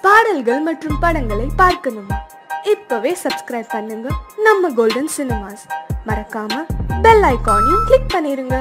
பாடல்கள் மற்றும் படங்களை பார்க்கணுமா? இப்பவே சப்ஸ்கிரைப் பண்ணுங்க நம்ம கோல்டன் சினிமாஸ். மறக்காம பெல் ஐகானையும் கிளிக் பண்ணிருங்க.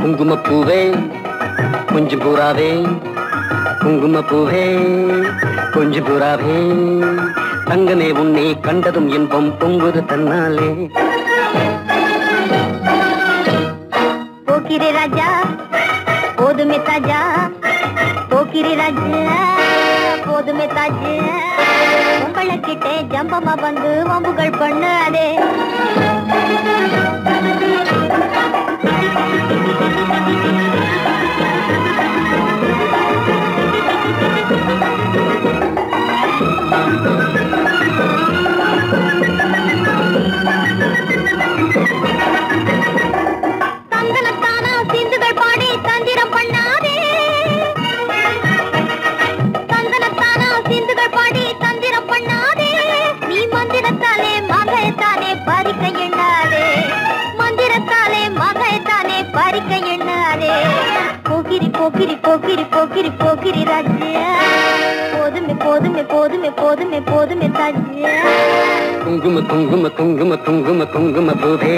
குங்குமப்பூவே கொஞ்சம் பூராவே, குங்குமப்பூவே கொஞ்சம் பூராவே, தங்கமே உன்னை கண்டதும் இன்பம் பொங்குது தன்னாலே. போக்கிரி ராஜா போதுமே தாஜா, போக்கிரி ராஜா போதுமே தாஜா, உங்களுக்கிட்டே ஜம்பமா வந்து வம்புகள் பண்ணாதே. தங்கனத்தானா சிந்துகள் பாடி தந்திரம் பண்ணாதே, தங்கனத்தானா சிந்துகள் பாடி தந்திரம் பண்ணாதே. நீ மந்திரத்தாலே மகைத்தானே பறிக்க எண்ணாதே, மந்திரத்தாலே மகைத்தானே பறிக்க எண்ணாதே. போக்கிரி போக்கிரி போக்கிரி போக்கிரி போக்கிரி ராஜா, போதுமே போதுமே போதுமே போதுமே போதுமே தாஜா. குங்கும குங்கும குங்கும குங்கும குங்கும பூவே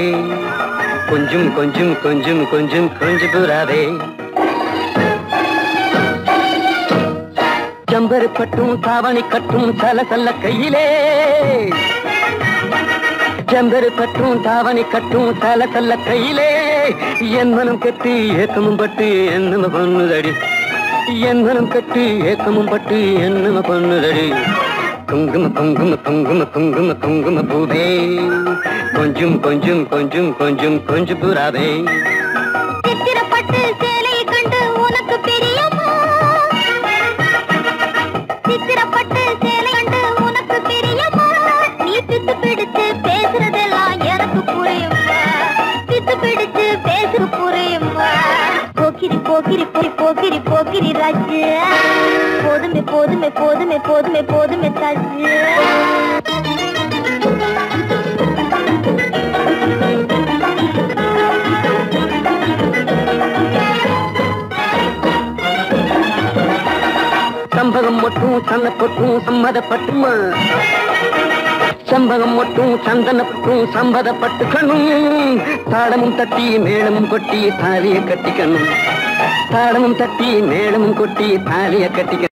கொஞ்சம் கொஞ்சம் கொஞ்சம் கொஞ்சம் கொஞ்சம் பூராவே, ஜம்பரு பட்டும் தாவணி கட்டும் சல சல்ல கையிலே, ஜம்பரு பட்டும் தாவணி கட்டும் சல சல்ல கையிலே, என் மனம் கட்டி ஏக்கமும் பட்டு என்னம பண்ணுதடி, என் மனம் கட்டி ஏக்கமும் பட்டு என்னம பண்ணுதடி. குங்கும குங்கும குங்கும குங்கும குங்கும பூவே கொஞ்சம் கொஞ்சம் கொஞ்சம் கொஞ்சம் கொஞ்சம் பூராவே. சித்திரப்பட்டு சேலையை கண்டு உனக்கு பிரியமா, சித்திரப்பட்டு சேலை கண்டு உனக்கு பிரியமா. நீ பித்து பிடிச்சு பேசுறதெல்லாம் எனக்கு புரியுமா, பித்து பிடிச்சு பேசுற புரியுமா. போக்கிரி போக்கிரி போய் போக்கிரி போக்கிரி ராஜா, போதுமே போதுமே போதுமே போதுமே போதுமே தாஜா. சம்பகம் மட்டும் சன்னப்பட்டும் சம்மதப்பட்டுமா, சம்பகம் மட்டும் சந்தனப்பட்டும் சம்பதப்பட்டுக்கணும். தாளமும் தட்டி மேளமும் கொட்டி தாலிய கட்டிக்கணும், தாளமும் தட்டி மேளமும் கொட்டி தாலிய கட்டிக்கணும்.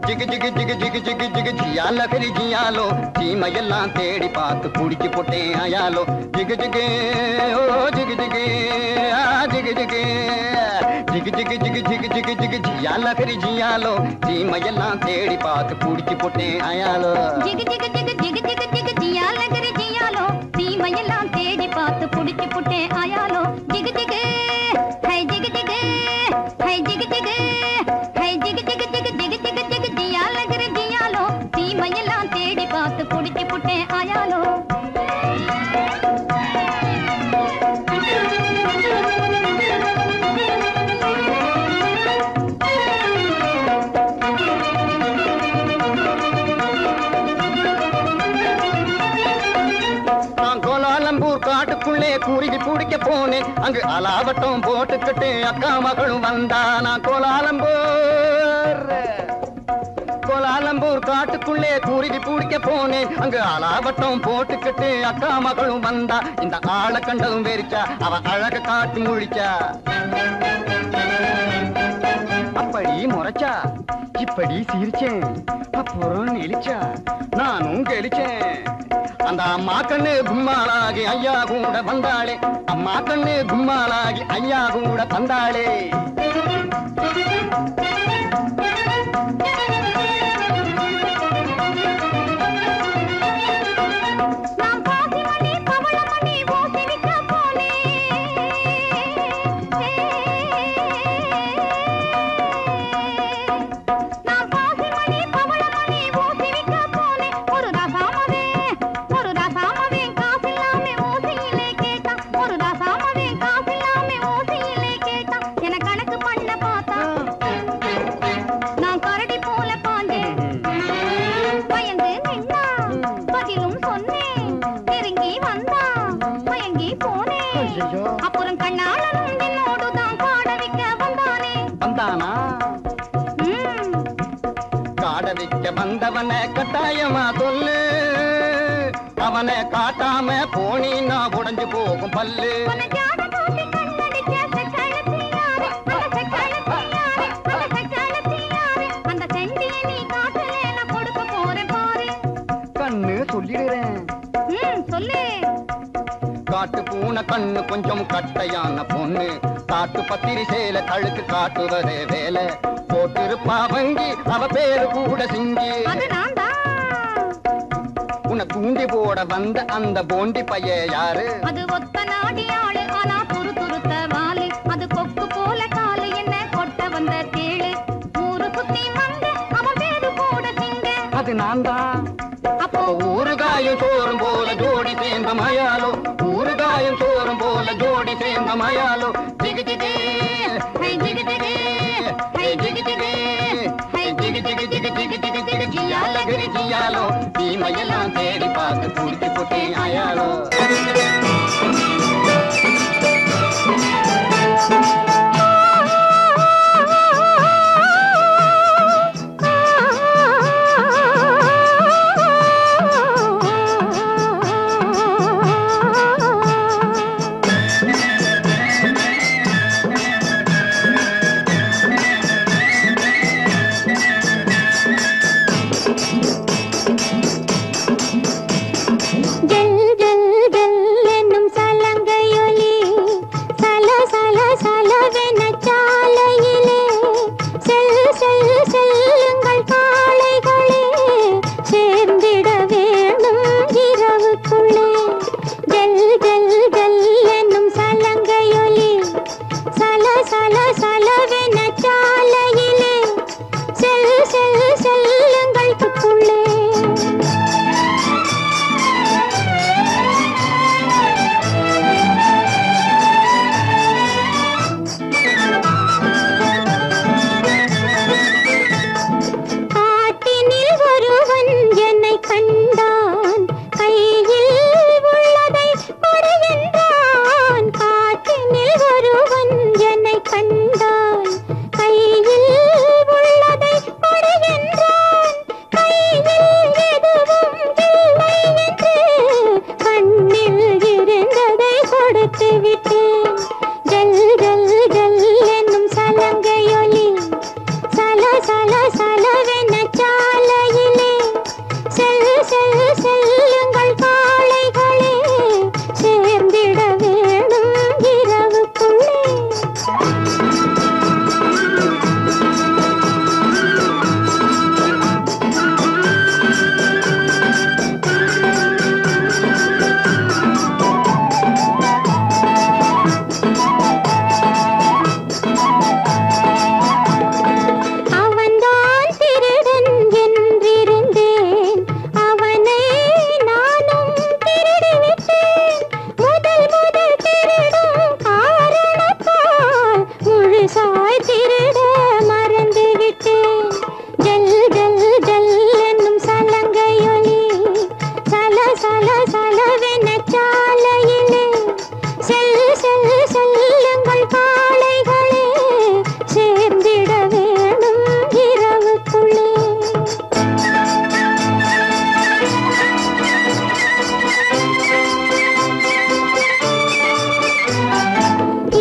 ஜிகு ஜிகு ஜிகு ஜிகு ஜிகு ஜிகு ஜியால கரி ஜியாலோ, சீமையெல்லாம் தேடி பார்த்து குடிச்சு போட்டேன் ஆயாலோ. ஜிகு ஜிகு ஓ ஜிகு ஜிகு ஆ ஜிகு ஜிகு ஜிகு ஜிகு ஜிகு ஜிகு ஜிகு ஜிகு ஜியால கரி ஜியாலோ, சீமையெல்லாம் தேடி பார்த்து குடிச்சு போட்டேன் ஆயாலோ. ஜிகு ஜிகு ஜிகு ஜிகு ஜிகு ஜிகு ஜியால கரி ஜியாலோ, சீமையெல்லாம் தேடி பார்த்து குடிச்சு போட்டேன் ஆயாலோ. ஜிகு ஜிகு ஹை ஜிகு ஜிகு ஹை ஜிகு ஜிகு ஹை ஜிகு ஜிகு ஜிகு ஜிகு ஜிகு ஜிகு ஜியால கரி ஜியாலோ, சீமையெல்லாம் தேடி பார்த்து குடிச்சு போட்டேன் ஆயாலோ. காட்டுக்குள்ளே குருவி பிடிக்க போனேன், அங்கு அலாவட்டம் போட்டுக்கிட்டு அக்கா மகளும் வந்தா. நான் கோலாலம்பூர் காட்டுக்குள்ளே குருவி பிடிக்க போனேன், அங்கு அலாவட்டம் போட்டுக்கிட்டு அக்கா மகளும் வந்தா. இந்த ஆளை கண்டதும் வெறிச்சா, அவ அழக காட்டி முழிச்சா. அப்படி முறைச்சா இப்படி சிரிச்சேன், அப்புறம் நெளிச்சா நானும் கெளிச்சேன். அந்த அம்மா கண்ணு கும்மாளாகி ஐயா கூட வந்தாளே, அம்மா கண்ணு கும்மாளாகி ஐயா கூட வந்தாளே. கண்ணை பார்த்தா நான் கரடி போல பாஞ்சேன் பயந்து நின்னா பதிலும் சொன்னேன் நெருங்கி வந்தா மயங்கி போனேன் அப்புறம் கண்ணாளனும் என்னோடுதான் காட வைக்க வந்தானே வந்தானா காட வைக்க வந்தவனை கட்டாயமா சொல்லு அவனை காட்டாம போனீன்னா உடைஞ்சு போகும் பல்லு கண்ணு சொல்லிடுறேன் சொல்லு காட்டு பூனை கண்ணு கொஞ்சம் கட்டையான பொண்ணு காட்டு பத்திரி சேல கழுக்கு காட்டுவதே வேலை போட்டிருப்பா வங்கி அவ பேரு கூட சிங்கி உன்னை தூண்டி போட வந்த அந்த போண்டி பைய யாரு அது ஒத்த நாடி ஆளு ஆனா துரு துருத்த வாலு அது கொக்கு போல காலு என்ன கொட்ட வந்த தேளு ஊரு சுத்தி வந்த அவன் பேரு கூட சிங்க அது நான் தான் அப்போ ஊறுகாயும் சோறும் போல ஜோடி சேர்ந்த மயாலோ ஊறுகாயும் சோறும் போல ஜோடி சேர்ந்த மயாலோ ஜிகு ஜிகு ஹை ஜிகு ஜிகு ஹை ஜிகு ஜிகு ஹை ஜிகு ஜிகு ஜிகு ஜிகு ஜிகு ஜிகு ஜியால கிரி ஜியாலோ தீமையெல்லாம் தேடி பார்த்து குடிச்சு போட்டே ஆயாலோ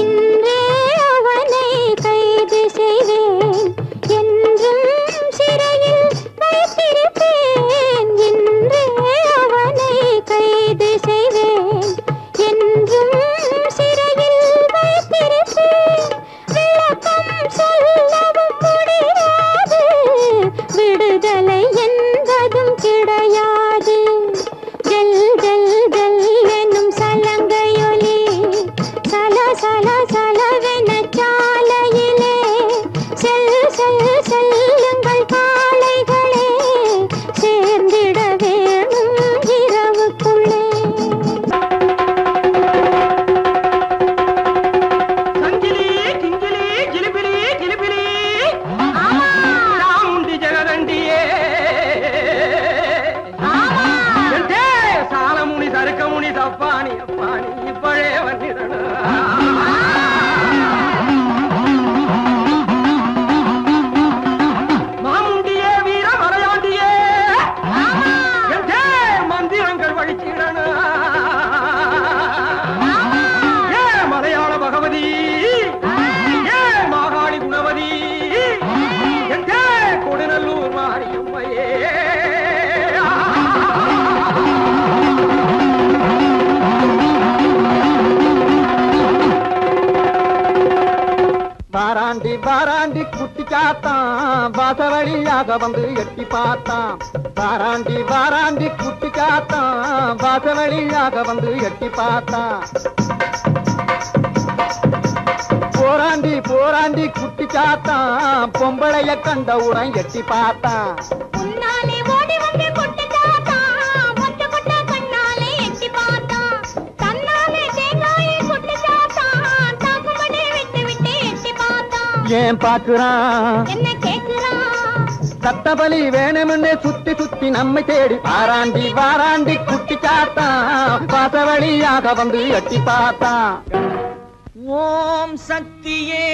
இன்றே அவனை கைது செய்தே வாராண்டி வாராண்டி குட்டி சாத்தான் வாசவழியாக வந்து எட்டி பார்த்தான். வாராண்டி வாராண்டி குட்டி சாத்தான் வாசவழியாக வந்து எட்டி பார்த்தான். போராண்டி போராண்டி குட்டி சாத்தான் பொம்பளைய கண்டவுடன் எட்டி பார்த்தான். உன்னாலே ஓடி வந்து குட்டி சாத்தான் ஒத்த கொட்ட கண்ணாலே எட்டி பார்த்தான். தன்னாலே தேங்காயை குட்டி சாத்தான் தாக்கும்படி விட்டு விட்டு எட்டி பார்த்தான். ஏன் பார்க்கிறான் என்ன கேட்கிறான்? சத்தபலி வேணும்னு சுத்தி சுத்தி நம்மை தேடி வாராண்டி வாராண்டி குட்டி சாத்தான் வாசவழியாக வந்து எட்டி பார்த்தான். ஓம் சக்தியே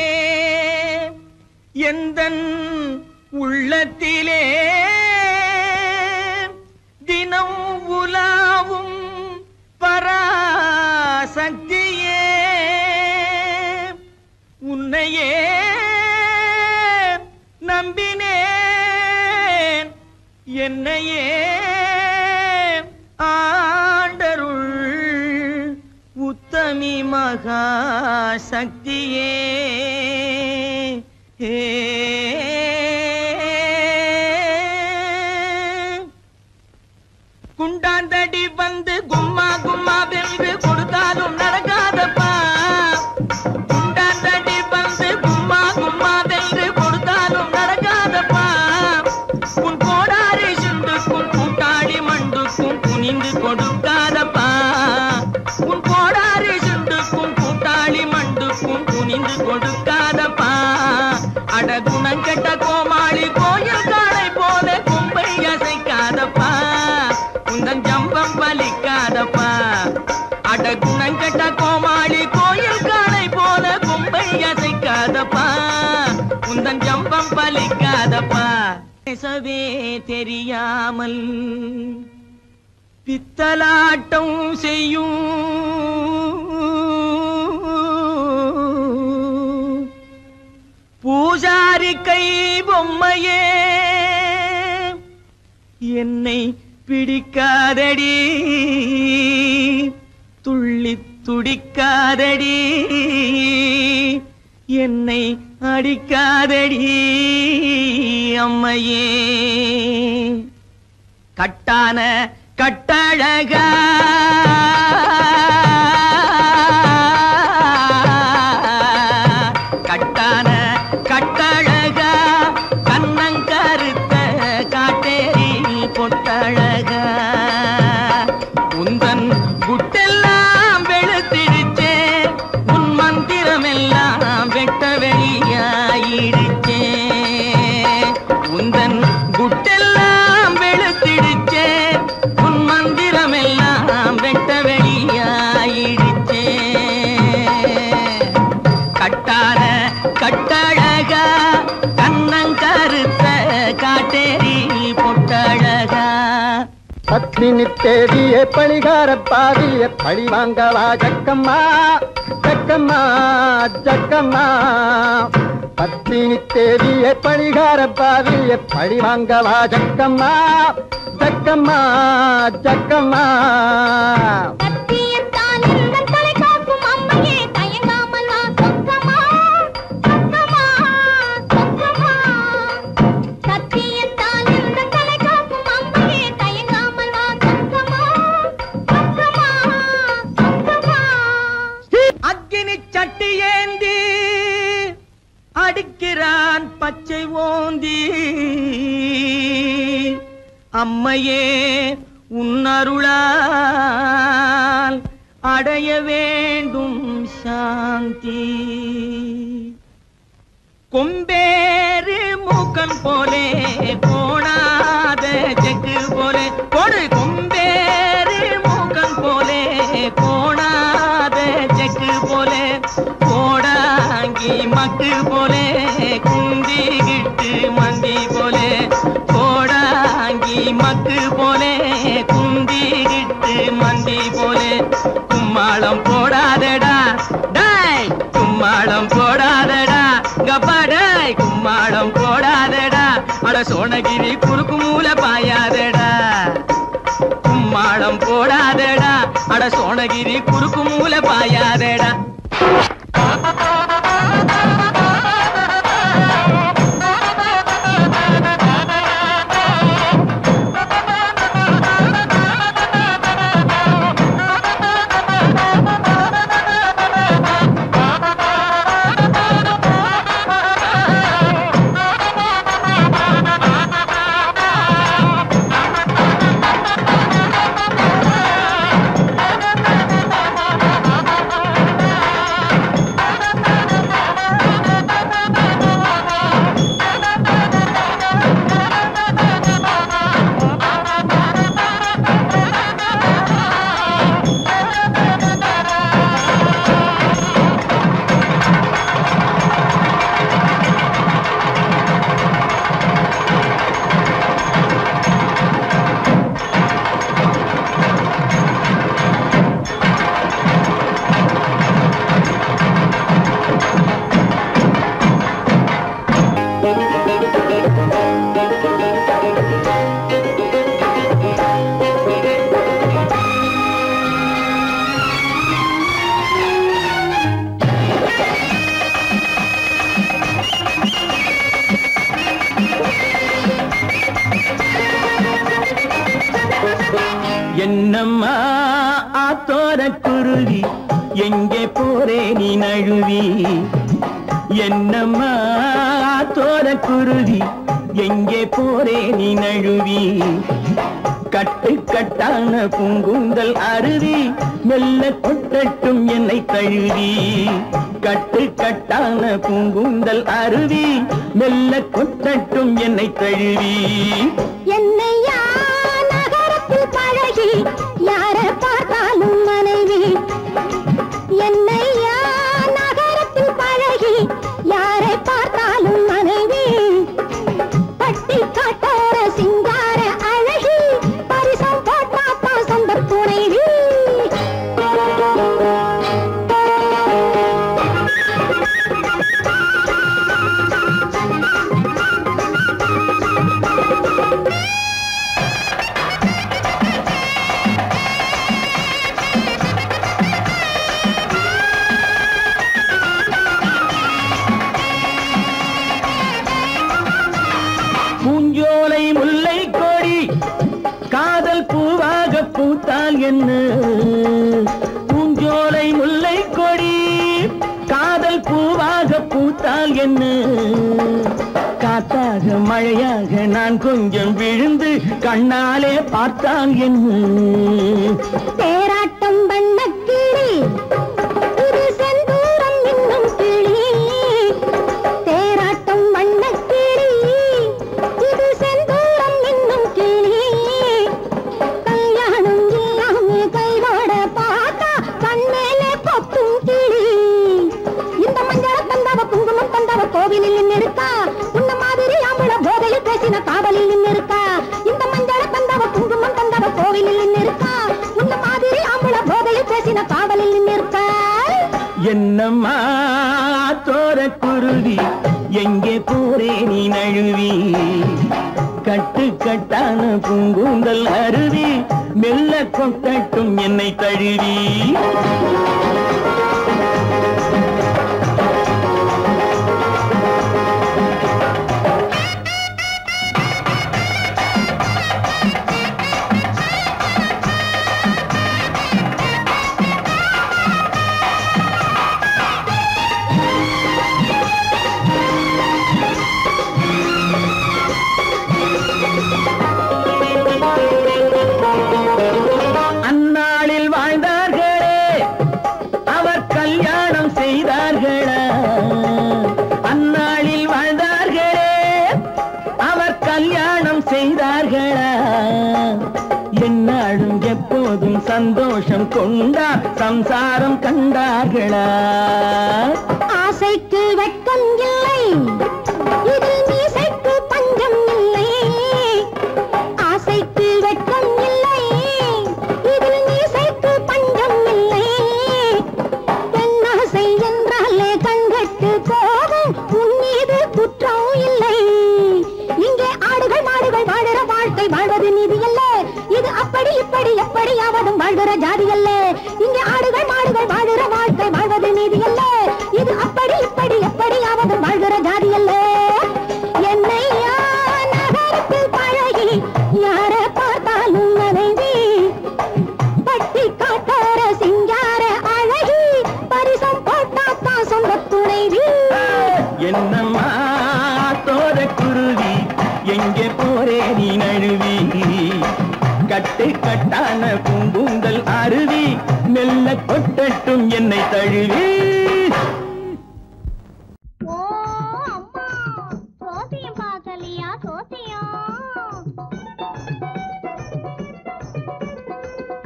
எந்தன் உள்ளத்திலே தினம் உலாவும் பராசக்தியே உன்னையே நம்பினேன் என்னையே ஆண்டருள் உத்தமி மகா சக்தியே. குண்டாந்தடி வந்து கும்மா கும்மா வென்று கொடுத்தாலும் நடக்காதப்பா. குண்டாந்தடி வந்து கும்மா கும்மா வென்று கொடுத்தாலும் நடக்காதப்பா. உன் கோடாரி சுண்டுக்கும் கூட்டாளி மண்டுக்கும் குனிந்து கொடுக்காதப்பா. உன் கோடாரி சுண்டுக்கும் கூட்டாளி மண்டுக்கும் குனிந்து கொடுக்காதப்பா. அட குணங்கெட்ட கோமாளி கோயில் காளை போல கொம்பை அசைக்காதப்பா. உந்தன் ஜம்பம் பலிக்காதப்பா. அட குணங்கெட்ட கோமாளி கோயில் காளை போல கொம்பை அசைக்காதப்பா. உந்தன் ஜம்பம் பலிக்காதப்பா. பேசவே தெரியாமல் பித்தலாட்டம் செய்யும் பூஜாரி கை பொம்மையே என்னை பிடிக்காதடி துள்ளி துடிக்காதடி என்னை அடிக்காதடி அம்மையே. கட்டான கட்டழகா கட்டான கட்டழகா கண்ணங்கருத்த காட்டேரி பொட்டழகா உந்தன் குட்டெல்லாம் வெளுத்திடுச்சே. உன் மந்திரமெல்லாம் வெட்ட வெளியாயிடுச்சே. உந்தன் குட்டெல்லாம் வெளுத்திடுச்சே. உன் மந்திரமெல்லாம் வெட்ட வெளியாயிடுச்சே. கட்டான கட்டழகா கண்ணங்கருத்த காட்டேரி பொட்டழகா. பத்மினி தேவியே பழிகார பாவிய பழி வாங்கவா ஜக்கம்மா ஜக்கம்மா ஜக்கம்மா. பத்மினி தேவியே பழிகார பாவிய பழி வாங்கவா ஜக்கம்மா ஜக்கம்மா ஜக்கம்மா. சத்தியத்தால் எந்தன் தலை காக்கும் அம்மையே தயங்காமல் வா சொக்கமா சொக்கமா சொக்கமா. சத்தியத்தால் எந்தன் தலை காக்கும் அம்மையே தயங்காமல் வா சொக்கமா சொக்கமா சொக்கமா. அக்கினி சட்டி ஏந்தி அடிக்கிறான் பச்சை ஓந்தி. அம்மையே உன்னருளால் அடைய வேண்டும் சாந்தி. கொம்பேறு மூக்கன் போலே கோணாத செக்கு போலே கொடு. கொம்பேறு மூக்கன் போலே கோணாத செக்கு போலே கோடாங்கி மக்கு போலே குந்திகிட்டு மந்தி போலே கோடாங்கி மக்கு போலே குந்திகிட்டு மந்தி போலே. கும்மாளம் போடாதடா டாய் கும்மாளம் போடாதடா கப்பாடாய் கும்மாளம் போடாதடா. அட சோனகிரி குறுக்கு மூல பாயாதடா. கும்மாளம் போடாதடா அட சோனகிரி குறுக்கு மூல பாயாதடா. என்னம்மா ஆத்தோர குருவி எங்கே போரே நீ நழுவி என்னம்மா ஆத்தோர குருவி எங்கே போரே நீ நழுவி கட்டு கட்டான பூங்குந்தல் அருவி மெல்ல கொட்டட்டும் என்னை தழுவி கட்டு கட்டான பூங்குந்தல் அருவி மெல்ல கொட்டட்டும் என்னை தழுவி என்னையா நகரத்தில் பழகி யார பார்த்தாலும் மனைவி என்னையா நகரத்தில் பழகி யாரை பார்த்தாலும் மனைவி பட்டி காட்டார சிங்கார அழகி பரிசம் போட்டாத்தா சொந்த துணைவி பூஞ்சோலை முல்லை கொடி காதல் பூவாக பூத்தால் என்ன பூஞ்சோலை முல்லை கொடி காதல் பூவாக பூத்தால் என்ன காத்தாக மழையாக நான் கொஞ்சம் விழுந்து கண்ணாலே பார்த்தால் என்ன தேராட்டம் வண்ணக்கிளி இது செந்தூரம் என்னும் கிளி தேராட்டம் வண்ணக்கிளி இது செந்தூரம் என்னும் கிளி கல்யாணம் இல்லாம கைவோட பார்த்தா கண்மேலே கொத்தும் கிளி இந்த மஞ்சள தந்தவ குங்குமம் தந்தவ கோவிலில் நின்னிருக்கா உன்ன மாதிரி ஆம்பள போதையில் பேசின காவலில் நின்னிருக்கா இந்த மஞ்சள தந்தவ குங்குமம் தந்தவ கோவிலில் நின்னிருக்கா உன்ன மாதிரி ஆம்பள போதையில் பேசின காவலில் நின்னிருக்கா என்னம்மா தோர குருவி எங்கே போரே நீ நழுவி கட்டு கட்டான பூங்குந்தல் அருவி மெல்ல கொட்டட்டும் என்னை தழுவி அந்நாளில் வாழ்ந்தார்களே அவர் கல்யாணம் செய்தார்களா அந்நாளில் வாழ்ந்தார்களே அவர் கல்யாணம் செய்தார்களா எந்நாளும் எப்போதும் சந்தோஷம் கொண்டார் சம்சாரம் கண்டார்களா ஆசைக்கு வெட்கம் இல்லை இதில் மீசைக்கு பஞ்சம் இல்லை ஆசைக்கு வெட்கம் இல்லை இதில் மீசைக்கு பஞ்சம் இல்லை பெண்ணாசை என்றாலே கண்கட்டு போகும் உன் மீது குற்றம் இல்லை இங்கே ஆடுகள் மாடுகள் வாழுற வாழ்க்கை வாழ்வது நீதி அல்ல இது அப்படி இப்படி எப்படியாவதும் வாழ்கிற ஜாதி அல்ல இங்கே ஆடுகள் மாடுகள் வாழுற வாழ்க்கை வாழ்வது நீதி அல்ல இது அப்படி இப்படி எப்படியாவதும் வாழ்கிற ஜாதி அல்ல என்னையா நகரத்தில் பழகி யார பார்த்தாலும் மனைவி பட்டி காட்டார சிங்கார அழகி பரிசம் போட்டாத்தா சொந்த துணைவி என்னம்மா தோர குருவி எங்கே போரே நீ நழுவி கட்டு கட்டான பூங்குந்தல் அருவி மெல்ல கொட்டட்டும் என்னை தழுவி ஓ அம்மா சோசியம் பார்க்கலையா சோசியம்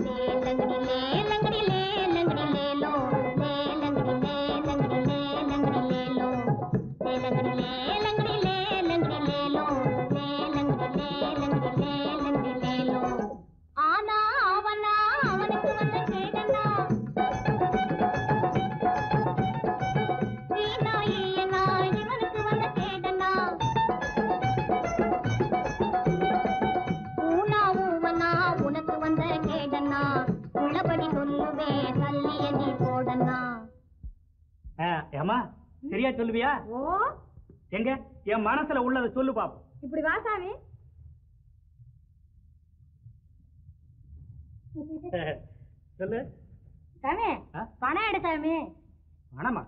லேலங்கடி லேலங்கடி லேலங்கடி லேலோ லேலங்கடி லேலங்கடி லேலங்கடி லேலோ லேலங்கடி லேலங்கடி லேலங்கடி லேலோ லேலங்கடி லேலங்கடி லேலங்கடி லேலோ ஆனா அவனா அவனுக்கு வந்து கேட்டனா இவனுக்கு வந்து கேட்டனா ஊனா ஊவனா உனக்கு வந்து கேட்டனா உள்ளபடி சொல்லுவே தள்ளிய நீ போடனா ஏமா சரியா சொல்லுவியா ஓ எங்க என் மனசுல உள்ளதை சொல்லு பாப்போம் இப்படி வா சாமி சொல்லு சாமி பணம் எடு சாமி. பணமா?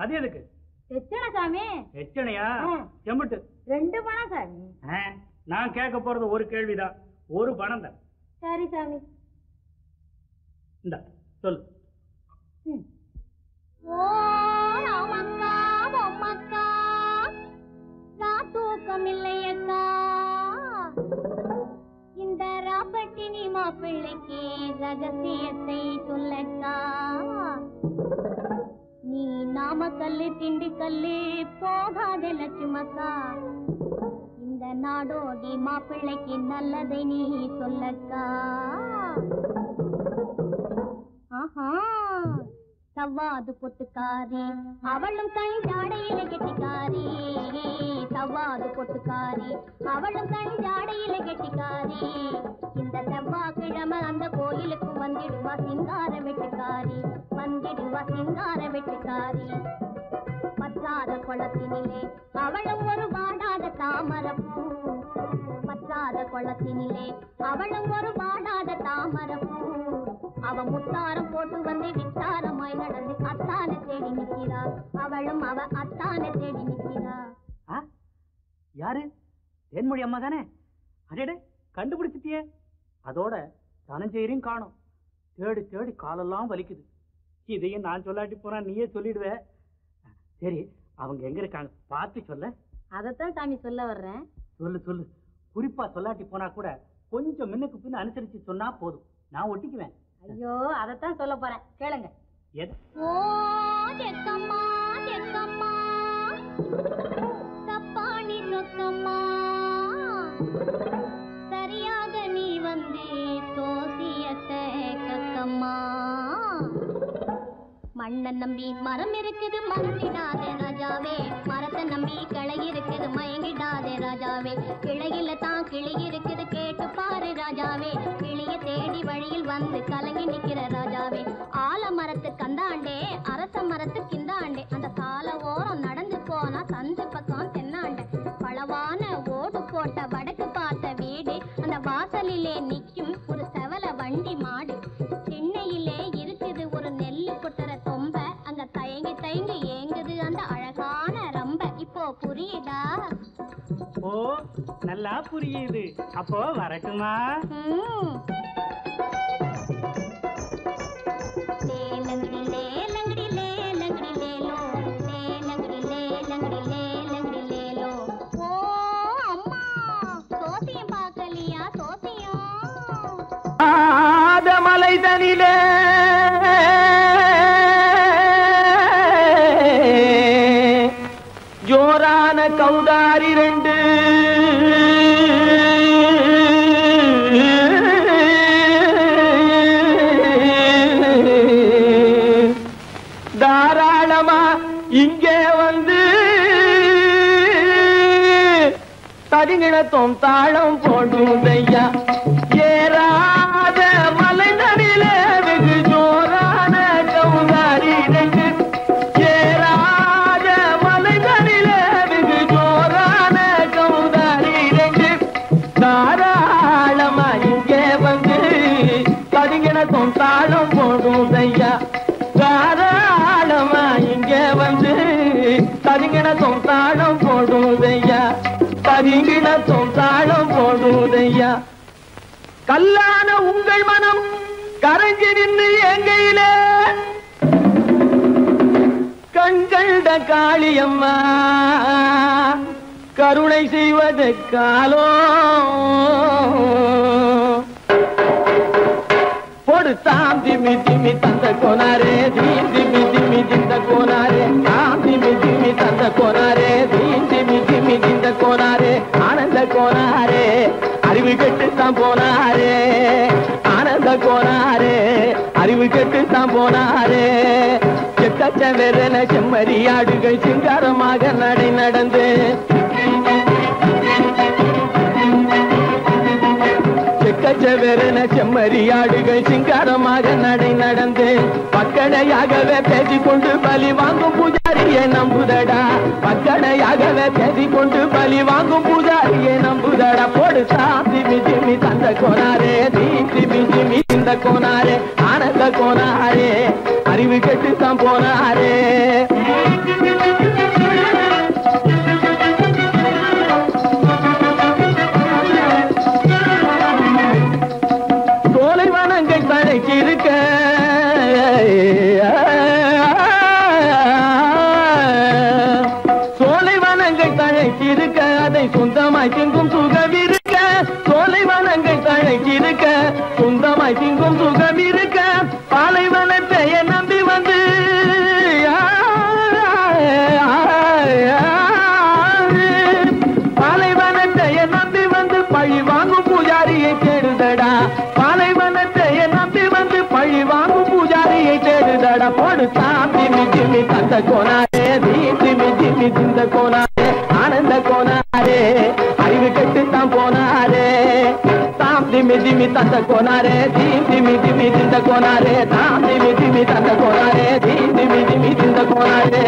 அது எதுக்கு? எச்சனை சாமி. எச்சனையா? செம்புட்டு 2 பணம் சாமி. நான் கேட்க போறது ஒரு கேள்விதான், ஒரு பணம் தான். சரி சாமி. இந்த சொல்லு. ஓ ராமக்கா பொம்மக்கா தூக்கம் இல்லையக்கா, இந்த ராப்பட்டினி மாப்பிள்ளைக்கு ரகசியத்தை சொல்லக்கா. நீ நாமக்கல்லு திண்டுக்கல்லு போகாத லட்சுமக்கா, இந்த நாடோடி மாப்பிள்ளைக்கு நல்லதை நீ சொல்லக்கா. ஆஹா சவ்வாது பொட்டுக்காரி அவளும் கண் ஜாடையில கெட்டிக்காரி, சவ்வாது பொட்டுக்காரி அவளும் கண் ஜாடையில கெட்டிக்காரி. இந்த செவ்வாய்க்கிழமை அந்த கோயிலுக்கு வந்திடுவா சிங்கார வெட்டுக்காரி, வந்திடுவா சிங்கார வெட்டுக்காரி. பற்றாத குளத்தினிலே அவளும் ஒரு வாடாத தாமரப்பூ, பற்றாத குளத்தினிலே அவளும் ஒரு வாடாத தாமரப்பூ. அவ முத்தாரம் போட்டு வந்து வித்தாரமாய் நடந்து அத்தானை தேடி நிக்கிறா, அவளும் அவ அத்தானை தேடி நிக்கிறா. யாரு? தேன்மொழி அம்மா தானே? அடே கண்டுபிடிச்சிட்டியே. அதோட தனஞ்செயரையும் காணும். தேடி தேடி காலெல்லாம் வலிக்குது. இதையும் நான் சொல்லாட்டி போனா நீயே சொல்லிடுவ. சரி, அவங்க எங்க இருக்காங்க பார்த்து சொல்ல. அதத்தான் சாமி சொல்ல வர்றேன். சொல்லு சொல்லு. குறிப்பா சொல்லாட்டி போனா கூட கொஞ்சம் முன்னுக்கு பின்ன அனுசரிச்சு சொன்னா போதும், நான் ஒட்டிக்குவேன். ஐயோ அதத்தான் சொல்ல போறேன், கேளுங்க. ஓ தெக்கம்மா தெக்கம்மா தப்பாணி சொக்கம்மா, சரியாக நீ வந்து சோசியத்தை கக்கம்மா. மண்ணை நம்பி மரம் இருக்குது மறந்திடாதே ராஜாவே, மரத்தை நம்பி கிளை இருக்குது மயங்கிடாதே ராஜாவே. கிளையில தான் கிளி இருக்குது கேட்டு பாரு ராஜாவே, கிளிய தேடி வழியில் வந்து கலங்கி நிக்கிற ராஜாவே. ஆல மரத்து கந்தாண்டே அரச மரத்து கிந்தாண்டே, அந்த சால ஓரம் நடந்து போனா சந்து பக்கம் தென்னாண்டே. பளவான ஓடு போட்ட வடக்கு பார்த்த வீடு, அந்த வாசலிலே நிக்கும் ஒரு செவல வண்டி மாடு. சென்னையிலே இருக்குது ஒரு நெல்லு கொட்டுற தொம்ப, அங்க தயங்கி தயங்கி ஏங்குது அந்த அழகான ரம்ப. இப்போ புரியுதா? ஓ நல்லா புரியுது. அப்போ வரட்டுமா? லேலங்கடி லேலங்கடி லேலங்கடி லேலோ, லேலங்கடி லேலங்கடி லேலங்கடி லேலோ. ஓ அம்மா சோசியம் பார்க்கலையா? சோசியம் மலை தனிலே ஜோரான கௌதாரி 2 தாராளமா இங்கே வந்து தரிங்கிணத்தும் தாளம் போடுதையா. ஏறாத மலை தனிலே வெகு ஜோரான கௌதாரி 2, ஏறாத மலை தனிலே வெகு ஜோரான கௌதாரி 2, தாராளமா இங்கே வந்து தரிங்கிணத்தும் தாளம் போடுதையா. தாராளமா இங்கே வந்து தரிங்கிணத்தும் தாளம் போடுதையா, தரிங்கிணத்தும் தாளம் போடுதையா. கல்லான உங்கள் மனம் கரைஞ்சி நின்று எங்கையிலே கண்கண்ட காளியம்மா கருணை செய்வது காலோ. பொடுத்தாம் திமி திமி தந்த கோனாரே, தீம் திமி திமி திந்த கோனாரே, தாம் திமி திமி தந்த கோனாரே, தீம் திமி திமி திந்த கோனாரே. ஆனந்த கோனாரே அறிவு கெட்டுத்தான் போனாரே, ஆனந்த கோனாரே அறிவு கெட்டுத்தான் போனாரே. செக்கச்சவென செம்மறியாடுகள் சிங்காரமாக நடை நடந்து, செக்கச்சவென செம்மறியாடுகள் சிங்காரமாக நடை நடந்து, பக்கடையாகவே பேசிக்கொண்டு பலி வாங்கும் பூஜாரியை நம்புதடா, பக்கடையாகவே பேசிக்கொண்டு பலி வாங்கும் பூஜாரியை நம்புதடா. போடு சாந்தி மிஜிமி தந்த கோனாரே, தீ திமி திமி தந்த கோனாரே ஆனந்த கோனாரே அறிவு கெட்டுத்தான் போனாரே சோலைவனங்கள் தழைச்சிருக்க சோலைவனங்கள் தழைச்சிருக்க அதை சொந்தமாய் திங்கும் சுகம் இருக்க சோலைவனங்கள் தழைச்சிருக்க சொந்தமாய் திங்கும் சுகம் இருக்க பாலைவனத்தை நம்பி வந்து பாலைவனத்தை நம்பி வந்து பழி வாங்கும் பூஜாரியை தேடுதடா பாலைவனத்தை நம்பி வந்து பழி வாங்கும் பூஜாரியை தேடுதடா போடு சாமி மிஜிமி தந்த கோனாரே தீமி ஜிமி திந்த கோனாரே ஆனந்த கோனாரே அறிவு கெட்டுத்தான் போனாரே தாம் திமி திமி தந்த கோனாரே தீமி திமி திந்த கோனாரே தாம் திமி திமி தந்த கோனாரே திமி திமி திந்த கோனாரே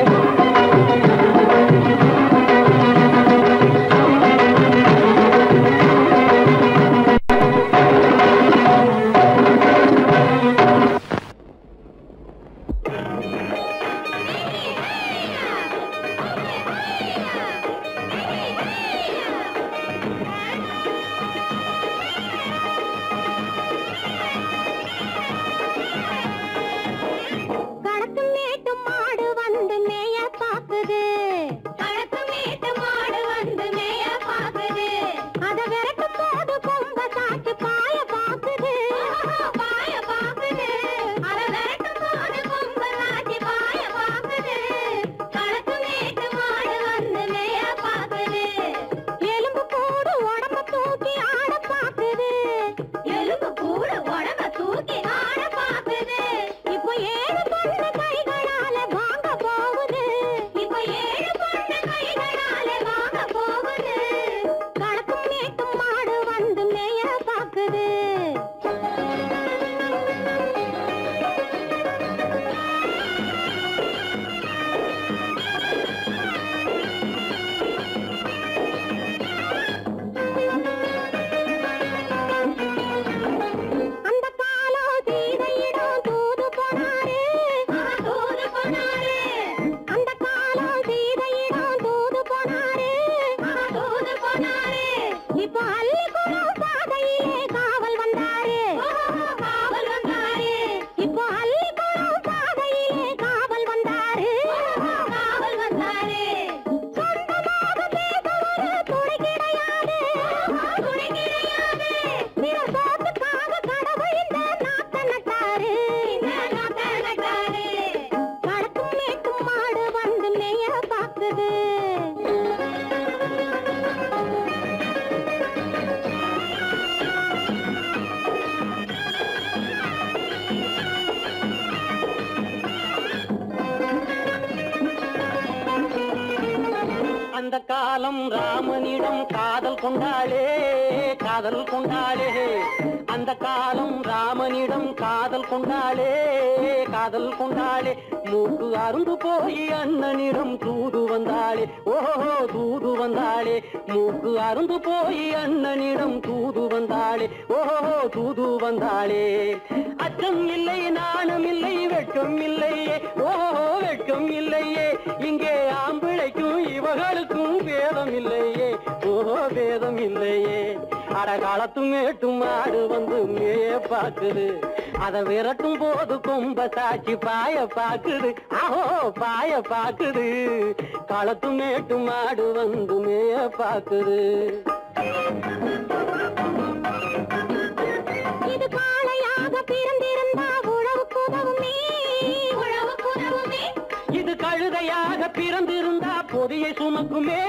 அந்த காலம் ராமனிடம் காதல் கொண்டாளே காதல் கொண்டாளே அந்த காலம் ராமனிடம் காதல் கொண்டாளே காதல் கொண்டாளே மூக்கு அருந்து போய் அண்ணனிடம் தூது வந்தாளே ஓஹோ தூது வந்தாளே மூக்கு அருந்து போய் அண்ணனிடம் தூது வந்தாளே ஓஹோ தூது வந்தாளே அச்சம் இல்லை நாணம் இல்லை வெட்கம் இல்லையே ஓஹோ வெட்கம் இல்லையே இங்கே ஆம்பிளைக்கும் இவர்களுக்கும் பேதம் இல்லையே ஓஹோ பேதம் இல்லையே அடகாலத்து மேட்டும் மாடு வந்து மேய பாக்குது அத விரட்டும் போது கொம்ப சாட்சி பாய பாக்குது ஆஹோ பாய பாக்குது களத்து மேட்டும் மாடு வந்து மேய பாக்குது இது காளையாக பிறந்திருந்தா உழவுக்கு உதவுமே உழவுக்கு உதவுமே இது கழுதையாக பிறந்திருந்தா பொதியை சுமக்குமே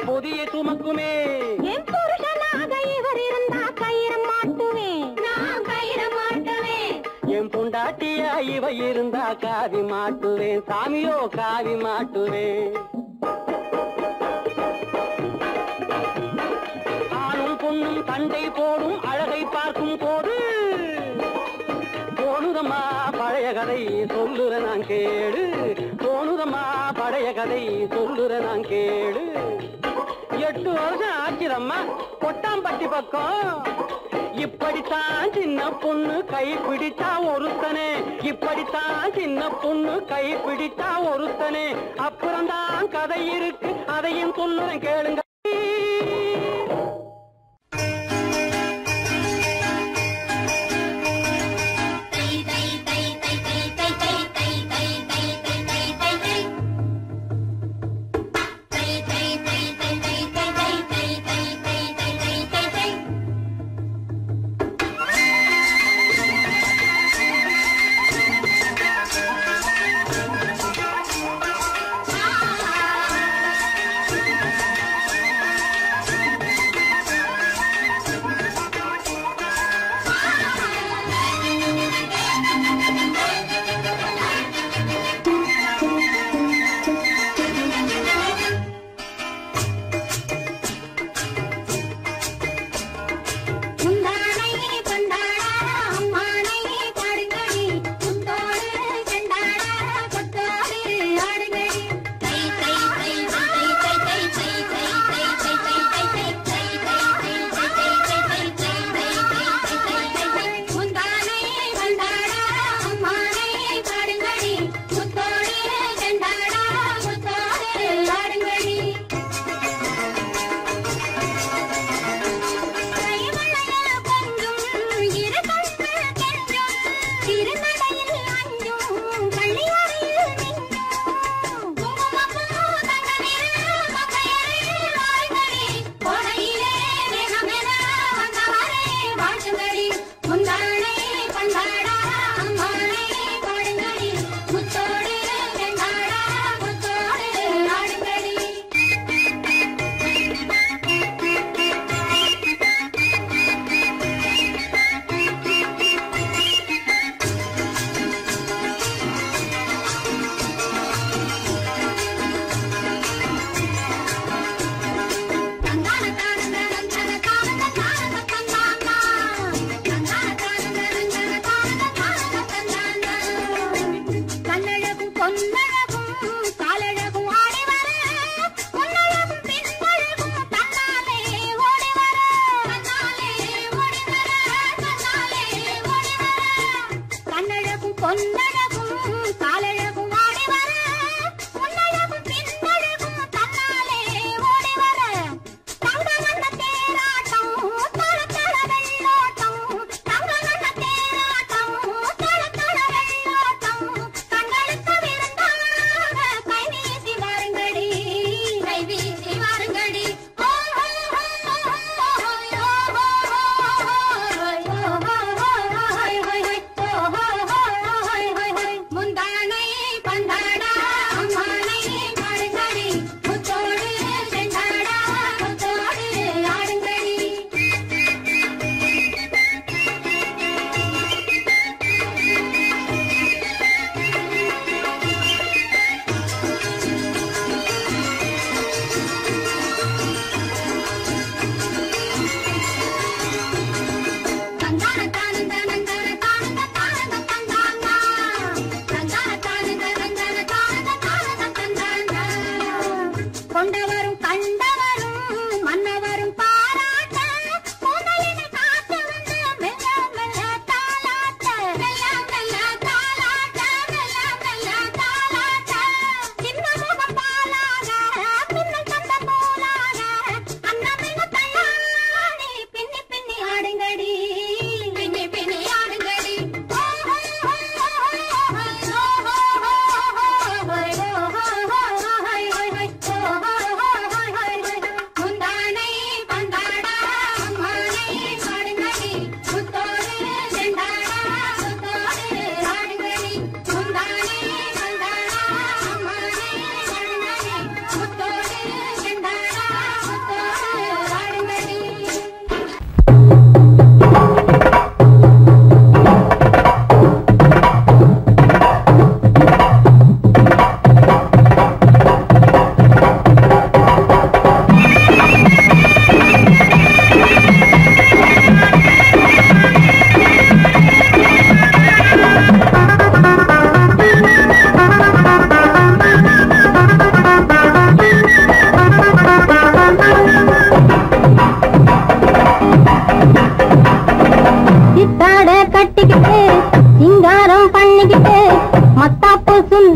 பொதியை சுமக்குமே என் புருஷனாக இவர் இருந்தா கயிறு மாட்டுவேன் நான் கயிறு மாட்டுவேன் என் பொண்டாட்டியா இவ இருந்தா காவி மாட்டுவேன் சாமியோ காவி மாட்டுவேன் ஆணும் பொண்ணும் சண்டை போடும் அழகை பார்க்கும் போது தோணுதம்மா பழைய கதை சொல்லுற நான் கேளு தோணுதம்மா பழைய கதை சொல்லுற நான் கேளு 8 வருஷம் ஆச்சுதம்மா கொட்டாம்பட்டி பக்கம் இப்படித்தான் சின்ன பொண்ணு கை பிடிச்சா ஒருத்தனே, இப்படித்தான் சின்ன பொண்ணு கை பிடிச்சா ஒருத்தனே. அப்புறம்தான் கதை இருக்கு, அதையும் சொல்லுறேன் கேளுங்க.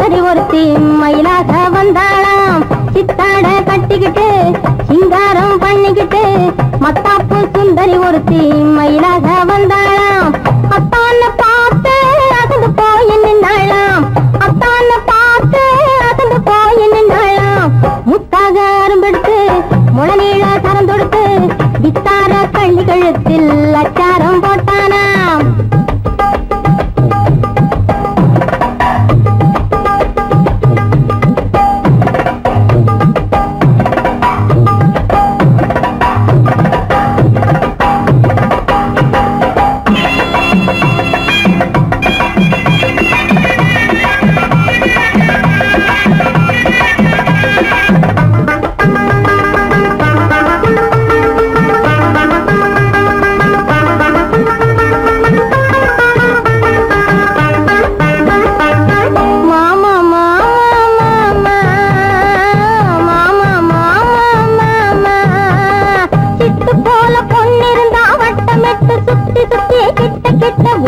சுந்தரி ஒருத்தி மயிலாக வந்தாளாம். சித்தாட கட்டிக்கிட்டு சிங்காரம் பண்ணிக்கிட்டு மத்தாப்பு சுந்தரி ஒருத்தி மயிலாக வந்தாளாம். அத்தான பார்த்து அசந்து போய் நின்னாளாம். அத்தான பார்த்து அசந்து போய் நின்னாளாம். முத்தாக அரும்பெடுத்து முளநீள சரம் தொடுத்து வித்தார கள்ளி கழுத்தில் அச்சாரம் போட்டானாம்.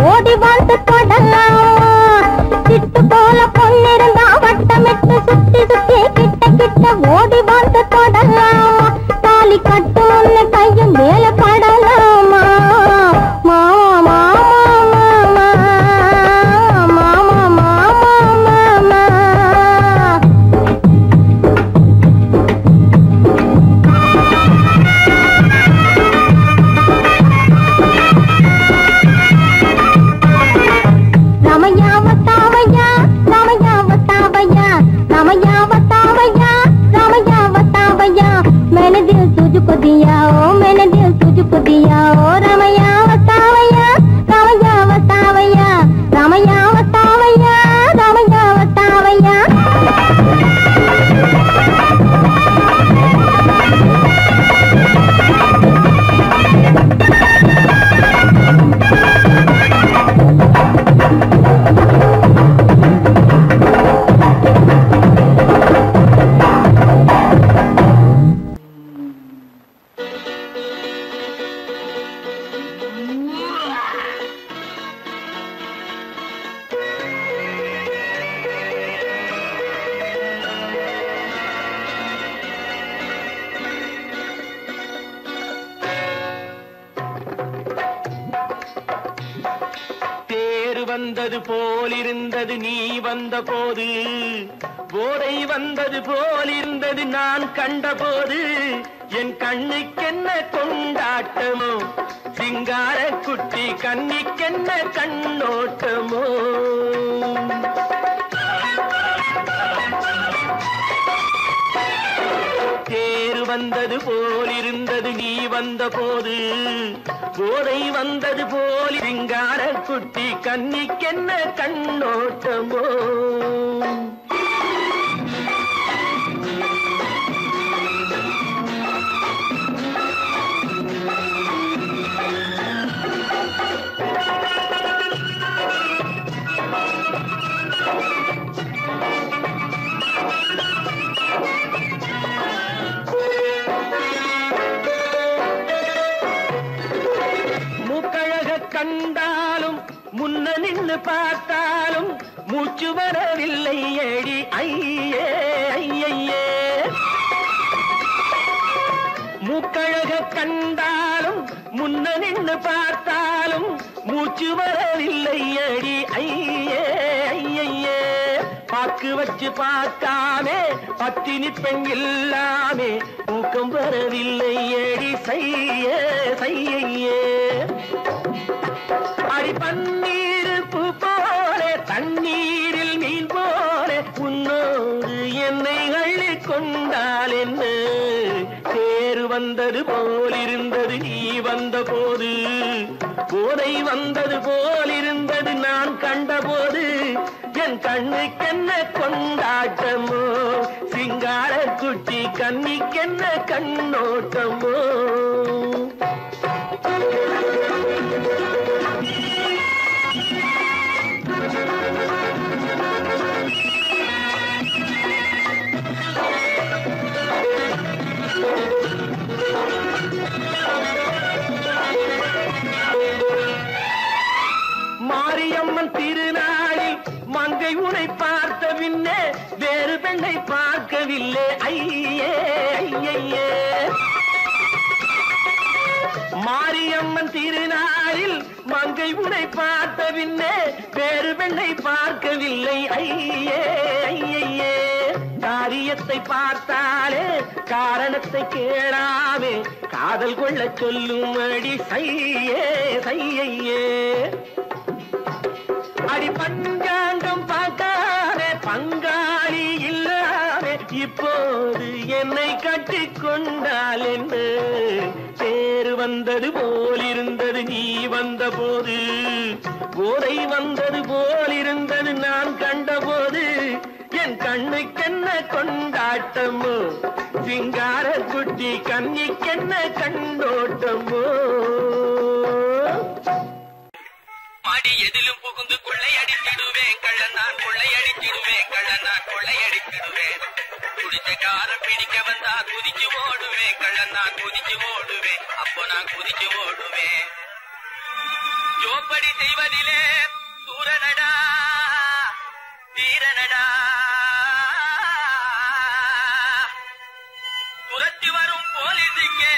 ஓடி வந்து தொடலாம். சிட்டு போல பொண்ணிருந்தா வட்டமிட்டு சுத்தி சுத்தி கிட்ட கிட்ட ஓடி வந்து தொடலாம். தாலி கட்டு முன்ன கையும் மேல படலாமா. மாமா மாமா மாமா மாமா மாமா. मैंने दिल तुझको दिया ओ मैंने दिल तुझको दिया ओ रामैया वतावैया रामैया वतावैया रामैया वतावैया रामैया वतावैया. வந்தது போலிருந்தது நீ வந்த போது, போதை வந்தது போலிருந்தது நான் கண்டபோது, என் கண்ணுக்கென்ன கொண்டாட்டமோ சிங்கார குட்டி கண்ணிக்கென்ன கண்ணோட்டமோ. தேர் வந்தது போலிருந்தது நீ வந்த போது, போதை வந்தது போல் சிங்கார குட்டி கண்ணிக்கென்ன கண்ணோட்டமோ. கண்டாலும் முன்ன நின்று பார்த்தாலும் மூச்சு வரவில்லை ஏடி ஐயே ஐயே. மூக்கழக கண்டாலும் முன்ன நின்று பார்த்தாலும் மூச்சு வரவில்லை ஏடி ஐயே ஐயே. பாக்கு வச்சு பார்க்காமே பத்தினி பெண் இல்லாமே ஊக்கம் வரவில்லை ஏடி செய்ய செய்யே. அடி பன்னீர் பூ போல தண்ணீரில் மீன் போல உன்னோடு என்னை அள்ளி கொண்டால் என்ன. தேர் வந்தது போலிருந்தது நீ வந்த போது, போதை வந்தது போலிருந்தது நான் கண்டபோது, என் கண்ணுக்கென்ன கொண்டாட்டமோ சிங்கார குட்டி கண்ணிக்கென்ன கண்ணோட்டமோ. மாரியம்மன் திருநாளில் மங்கை உனை பார்த்த பின்னே வேறு பெண்ணை பார்க்கவில்லை ஐயே ஐயே. மாரியம்மன் திருநாளில் மங்கை உனை பார்த்த பின்னே வேறு பெண்ணை பார்க்கவில்லை ஐயே ஐயே. காரியத்தை பார்த்தாலே காரணத்தை கேளாமே காதல் கொள்ள சொல்லும்படி சையே சையே. அடி பஞ்சாங்கம் பார்க்காதே பங்காளி இல்லாமே இப்போது என்னை கட்டிக் கொண்டால் என்ன தேர் வந்தது போலிருந்தது நீ வந்த போது போதை வந்தது போலிருந்தது நான் கண்டபோது என் கண்ணுக்கென்ன கொண்டாட்டமோ சிங்கார குட்டி கண்ணிக்கென்ன கண்டோட்டமோ. மாடி எதிலும் புகுந்து கொள்ளையடித்திடுவேன் கள்ளன் நான் கொள்ளையடித்திடுவேன் கள்ளன் நான் கொள்ளையடித்திடுவேன். குடிச்ச காரம் பிடிக்க வந்தா குதிச்சு ஓடுவேன் கள்ளன் நான் குதிச்சு ஓடுவேன் அப்போ நான் குதிச்சு ஓடுவேன். ஜோப்படி செய்வதிலே சூரனடா வீரனடா துரத்தி வரும் போலீஸுக்கு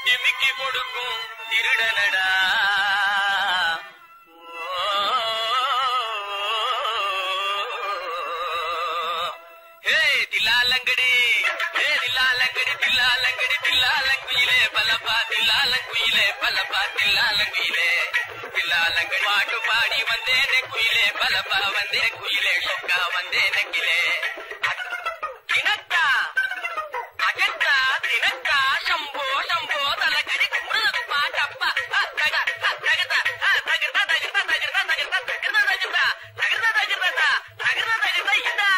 நிமிக்கி கொடுக்கும் திருடனடா. தில்லாலங்கடி தில்லாலங்கடி தில்லாலங்கடி தில்லாலங்குயிலே பலப்பா தில்லாலங்குயிலே பலப்பா தில்லாலங்குயிலே தில்லாலங்கடி பாட்டு பாடி வந்தேனே குயிலே பலப்பா வந்தே குயிலே சொக்கா வந்தே நக்கிலே. தினக்கா அஜந்தா தினக்கா சம்போ சம்போ தலக்கடி குமுறது பாட்டப்பா தகதா தகதா தகதா தகதா தகதா தகதா தகதா தகதா தகதா தகதா தகதா தகதா இதா.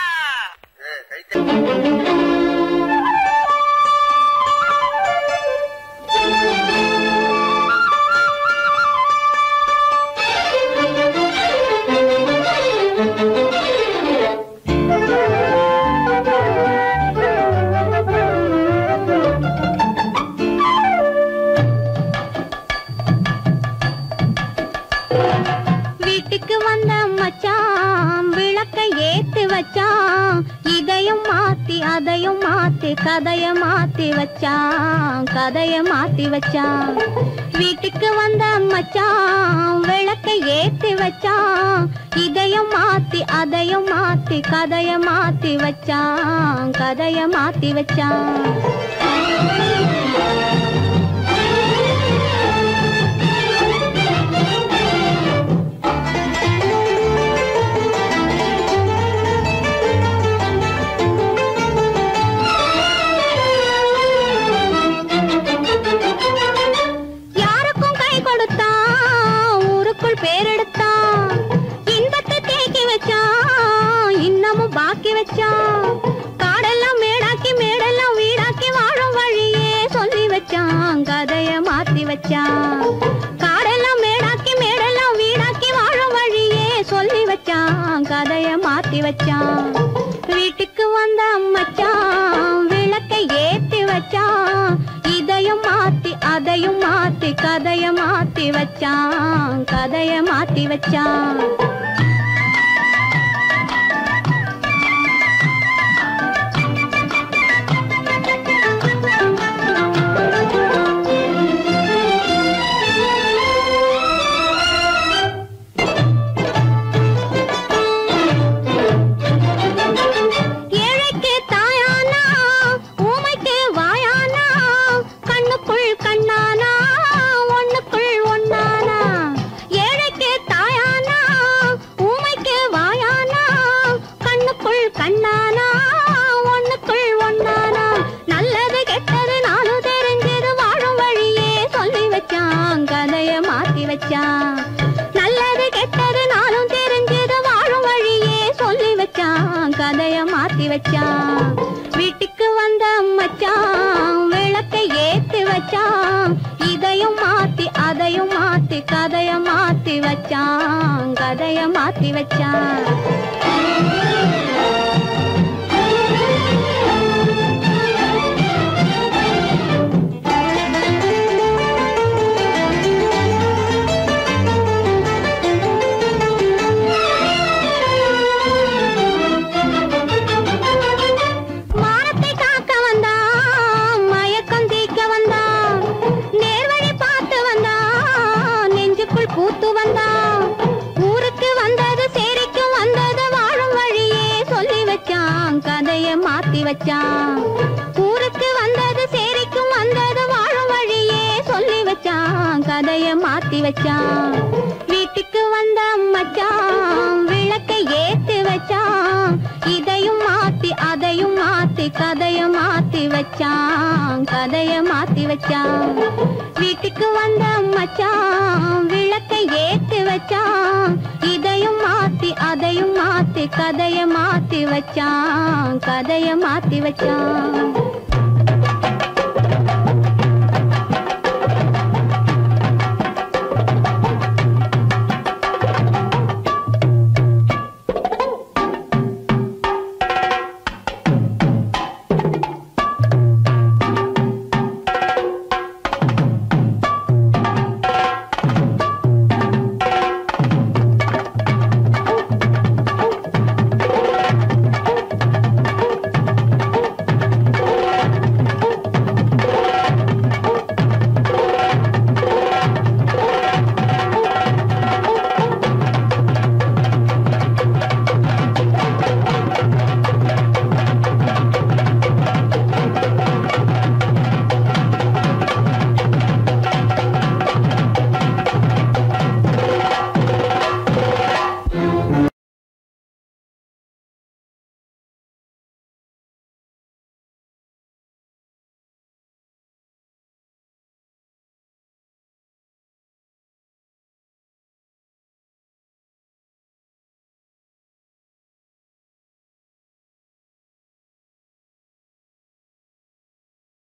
வீட்டுக்கு வந்த மச்சான் விளக்கை ஏத்தி வச்சான் இதையும் மாத்தி அதையும் மாத்தி கதைய மாத்தி வச்சான் கதைய மாத்தி வச்சான். வீட்டுக்கு வந்த மச்சான் விளக்கை ஏத்தி வச்சான் இதையும் மாத்தி அதையும் மாத்தி கதைய மாத்தி வச்சான் கதைய மாத்தி வச்சான். காடெல்லாம் மேடாக்கி மேடெல்லாம் வீடாக்கி வாழும் வழியே சொல்லி வச்சான் கதைய மாத்தி வச்சான். காடெல்லாம் மேடாக்கி மேடெல்லாம் வீடாக்கி வாழும் வழியே சொல்லி வச்சான் கதைய மாத்தி வச்சான். வீட்டுக்கு வந்த மச்சான் விளக்கை ஏத்தி வச்சான் இதையும் மாத்தி அதையும் மாத்தி கதைய மாத்தி வச்சான் கதைய மாத்தி வச்சான். நல்லது கெட்டது நாளும் தெரிஞ்சது வாழும் வழியே சொல்லி வச்சான் கதைய மாத்தி வச்சான். வீட்டுக்கு வந்த மச்சான் விளக்கை ஏத்தி வச்சான் இதையும் மாத்தி அதையும் மாத்தி கதைய மாத்தி வச்சான் கதைய மாத்தி வச்சான். வச்சான். ஊருக்கு வந்தது சேரிக்கும் வந்தது வாழும் வழியே சொல்லி வச்சான், கதைய மாத்தி வச்சான். வீட்டுக்கு வந்த மச்சான் விளக்கை ஏத்தி வச்சான், இதையும் மாத்தி அதையும் மாத்தி கதைய மாத்தி வச்சான், கதைய மாத்தி வச்சான். வீட்டுக்கு வந்த மச்சான் விளக்கை ஏத்தி வச்சான், இதையும் மாத்தி அதையும் மாத்தி கதைய மாத்தி வச்சான், கதைய மாத்தி வச்சான்.